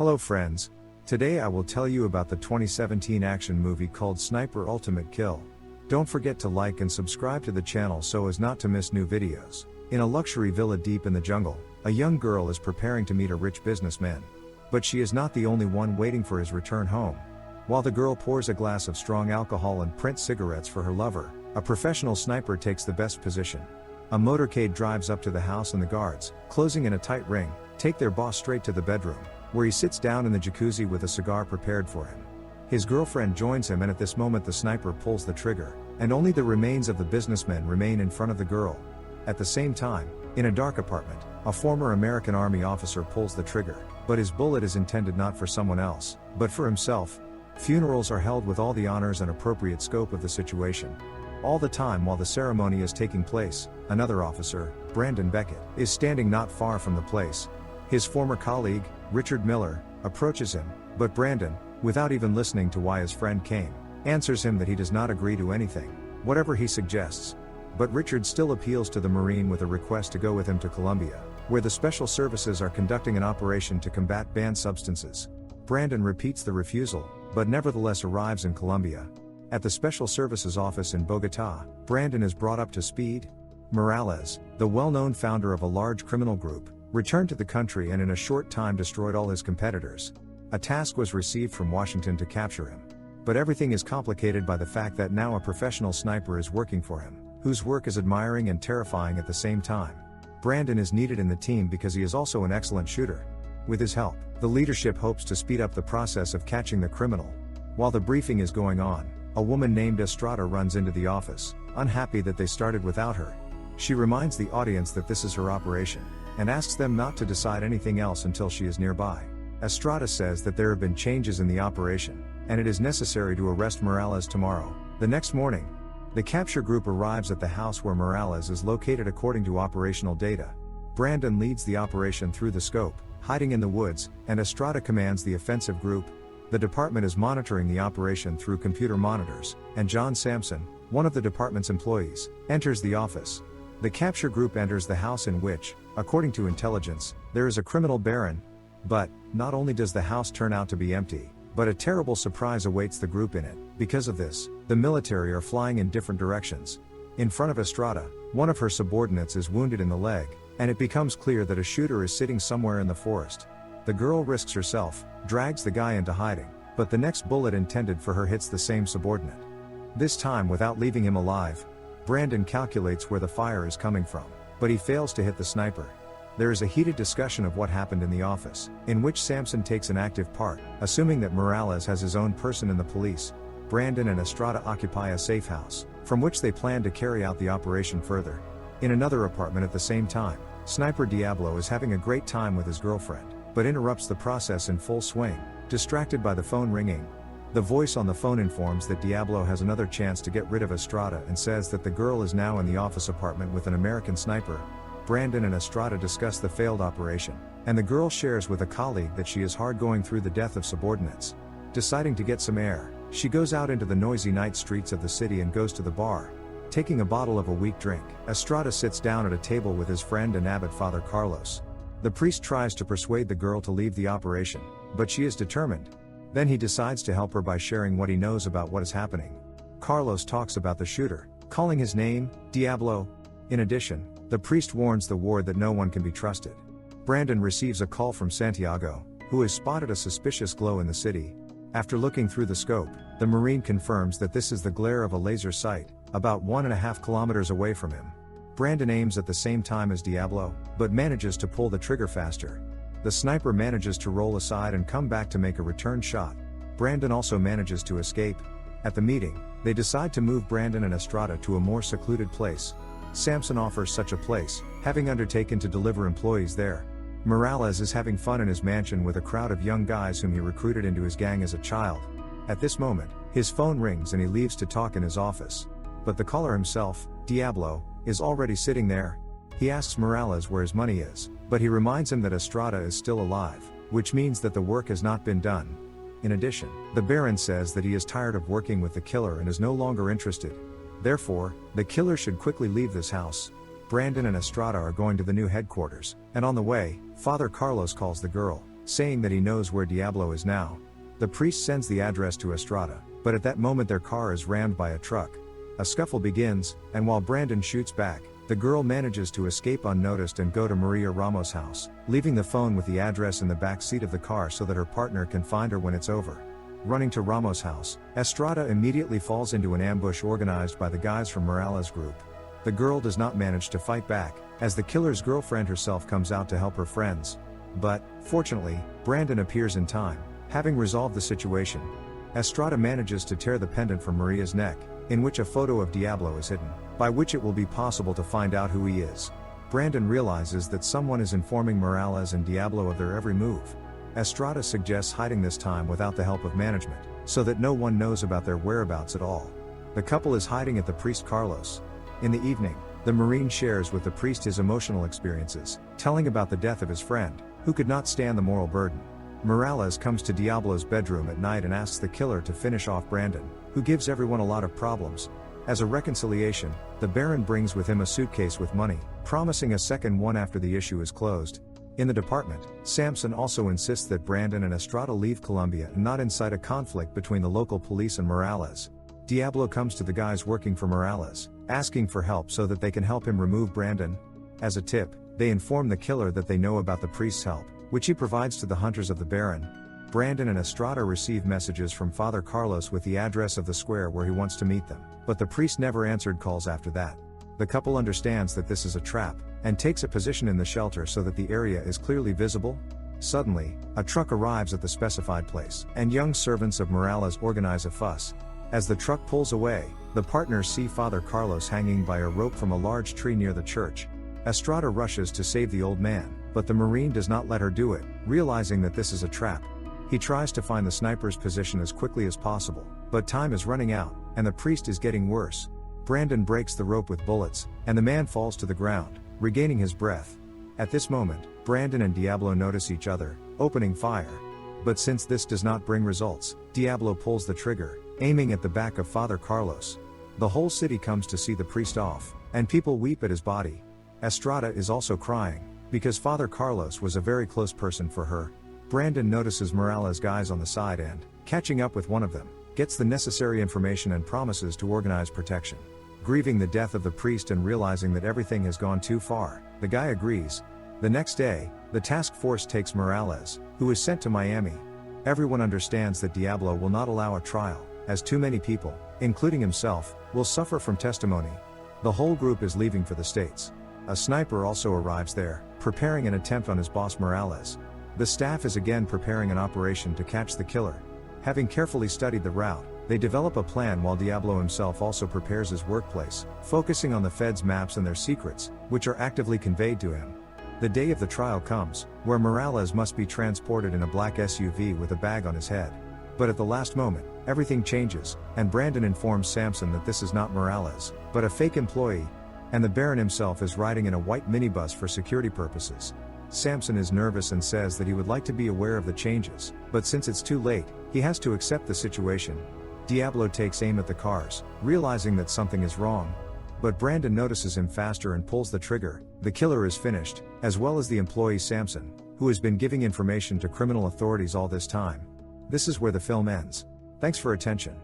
Hello friends. Today I will tell you about the 2017 action movie called Sniper Ultimate Kill. Don't forget to like and subscribe to the channel so as not to miss new videos. In a luxury villa deep in the jungle, a young girl is preparing to meet a rich businessman. But she is not the only one waiting for his return home. While the girl pours a glass of strong alcohol and prints cigarettes for her lover, a professional sniper takes the best position. A motorcade drives up to the house and the guards, closing in a tight ring, take their boss straight to the bedroom, where he sits down in the jacuzzi with a cigar prepared for him. His girlfriend joins him, and at this moment the sniper pulls the trigger, and only the remains of the businessmen remain in front of the girl. At the same time, in a dark apartment, a former American Army officer pulls the trigger, but his bullet is intended not for someone else, but for himself. Funerals are held with all the honors and appropriate scope of the situation. All the time while the ceremony is taking place, another officer, Brandon Beckett, is standing not far from the place. His former colleague, Richard Miller, approaches him, but Brandon, without even listening to why his friend came, answers him that he does not agree to anything, whatever he suggests. But Richard still appeals to the Marine with a request to go with him to Colombia, where the special services are conducting an operation to combat banned substances. Brandon repeats the refusal, but nevertheless arrives in Colombia. At the Special Services office in Bogotá, Brandon is brought up to speed. Morales, the well-known founder of a large criminal group, returned to the country and in a short time destroyed all his competitors. A task was received from Washington to capture him. But everything is complicated by the fact that now a professional sniper is working for him, whose work is admiring and terrifying at the same time. Brandon is needed in the team because he is also an excellent shooter. With his help, the leadership hopes to speed up the process of catching the criminal. While the briefing is going on, a woman named Estrada runs into the office, unhappy that they started without her. She reminds the audience that this is her operation, and asks them not to decide anything else until she is nearby. Estrada says that there have been changes in the operation, and it is necessary to arrest Morales tomorrow. The next morning, the capture group arrives at the house where Morales is located according to operational data. Brandon leads the operation through the scope, hiding in the woods, and Estrada commands the offensive group. The department is monitoring the operation through computer monitors, and John Sampson, one of the department's employees, enters the office. The capture group enters the house in which, according to intelligence, there is a criminal baron. But, not only does the house turn out to be empty, but a terrible surprise awaits the group in it. Because of this, the military are flying in different directions. In front of Estrada, one of her subordinates is wounded in the leg, and it becomes clear that a shooter is sitting somewhere in the forest. The girl risks herself, drags the guy into hiding, but the next bullet intended for her hits the same subordinate. This time without leaving him alive. Brandon calculates where the fire is coming from, but he fails to hit the sniper. There is a heated discussion of what happened in the office, in which Sampson takes an active part, assuming that Morales has his own person in the police. Brandon and Estrada occupy a safe house, from which they plan to carry out the operation further. In another apartment at the same time, Sniper Diablo is having a great time with his girlfriend, but interrupts the process in full swing, distracted by the phone ringing. The voice on the phone informs that Diablo has another chance to get rid of Estrada and says that the girl is now in the office apartment with an American sniper. Brandon and Estrada discuss the failed operation, and the girl shares with a colleague that she is hard going through the death of subordinates. Deciding to get some air, she goes out into the noisy night streets of the city and goes to the bar. Taking a bottle of a weak drink, Estrada sits down at a table with his friend and abbot Father Carlos. The priest tries to persuade the girl to leave the operation, but she is determined. Then he decides to help her by sharing what he knows about what is happening. Carlos talks about the shooter, calling his name, Diablo. In addition, the priest warns the ward that no one can be trusted. Brandon receives a call from Santiago, who has spotted a suspicious glow in the city. After looking through the scope, the Marine confirms that this is the glare of a laser sight, about 1.5 kilometers away from him. Brandon aims at the same time as Diablo, but manages to pull the trigger faster. The sniper manages to roll aside and come back to make a return shot. Brandon also manages to escape. At the meeting, they decide to move Brandon and Estrada to a more secluded place. Sampson offers such a place, having undertaken to deliver employees there. Morales is having fun in his mansion with a crowd of young guys whom he recruited into his gang as a child. At this moment, his phone rings and he leaves to talk in his office. But the caller himself, Diablo, is already sitting there. He asks Morales where his money is, but he reminds him that Estrada is still alive, which means that the work has not been done. In addition, the Baron says that he is tired of working with the killer and is no longer interested. Therefore, the killer should quickly leave this house. Brandon and Estrada are going to the new headquarters, and on the way, Father Carlos calls the girl. saying that he knows where Diablo is now. The priest sends the address to Estrada, but at that moment their car is rammed by a truck. A scuffle begins, and while Brandon shoots back, the girl manages to escape unnoticed and go to Maria Ramos' house, leaving the phone with the address in the back seat of the car so that her partner can find her when it's over. Running to Ramos' house, Estrada immediately falls into an ambush organized by the guys from Morales' group. The girl does not manage to fight back, as the killer's girlfriend herself comes out to help her friends. But, fortunately, Brandon appears in time, having resolved the situation. Estrada manages to tear the pendant from Maria's neck, in which a photo of Diablo is hidden, by which it will be possible to find out who he is. Brandon realizes that someone is informing Morales and Diablo of their every move. Estrada suggests hiding this time without the help of management, so that no one knows about their whereabouts at all. The couple is hiding at the priest Carlos. In the evening, the Marine shares with the priest his emotional experiences, telling about the death of his friend, who could not stand the moral burden. Morales comes to Diablo's bedroom at night and asks the killer to finish off Brandon, who gives everyone a lot of problems. As a reconciliation, the Baron brings with him a suitcase with money, promising a second one after the issue is closed. In the department, Samson also insists that Brandon and Estrada leave Colombia and not incite a conflict between the local police and Morales. Diablo comes to the guys working for Morales, asking for help so that they can help him remove Brandon. As a tip, they inform the killer that they know about the priest's help, which he provides to the hunters of the Baron. Brandon and Estrada receive messages from Father Carlos with the address of the square where he wants to meet them, but the priest never answered calls after that. The couple understands that this is a trap, and takes a position in the shelter so that the area is clearly visible. Suddenly, a truck arrives at the specified place, and young servants of Morales organize a fuss. As the truck pulls away, the partners see Father Carlos hanging by a rope from a large tree near the church. Estrada rushes to save the old man, but the Marine does not let her do it, realizing that this is a trap. He tries to find the sniper's position as quickly as possible, but time is running out, and the priest is getting worse. Brandon breaks the rope with bullets, and the man falls to the ground, regaining his breath. At this moment, Brandon and Diablo notice each other, opening fire. But since this does not bring results, Diablo pulls the trigger, aiming at the back of Father Carlos. The whole city comes to see the priest off, and people weep at his body. Estrada is also crying, because Father Carlos was a very close person for her. Brandon notices Morales' guys on the side and, catching up with one of them, gets the necessary information and promises to organize protection. Grieving the death of the priest and realizing that everything has gone too far, the guy agrees. The next day, the task force takes Morales, who is sent to Miami. Everyone understands that Diablo will not allow a trial, as too many people, including himself, will suffer from testimony. The whole group is leaving for the States. A sniper also arrives there, preparing an attempt on his boss Morales. The staff is again preparing an operation to catch the killer. Having carefully studied the route, they develop a plan while Diablo himself also prepares his workplace, focusing on the Fed's maps and their secrets, which are actively conveyed to him. The day of the trial comes, where Morales must be transported in a black SUV with a bag on his head. But at the last moment, everything changes, and Brandon informs Samson that this is not Morales, but a fake employee, and the Baron himself is riding in a white minibus for security purposes. Samson is nervous and says that he would like to be aware of the changes, but since it's too late, he has to accept the situation. Diablo takes aim at the cars, realizing that something is wrong. But Brandon notices him faster and pulls the trigger. The killer is finished, as well as the employee Samson, who has been giving information to criminal authorities all this time. This is where the film ends. Thanks for attention.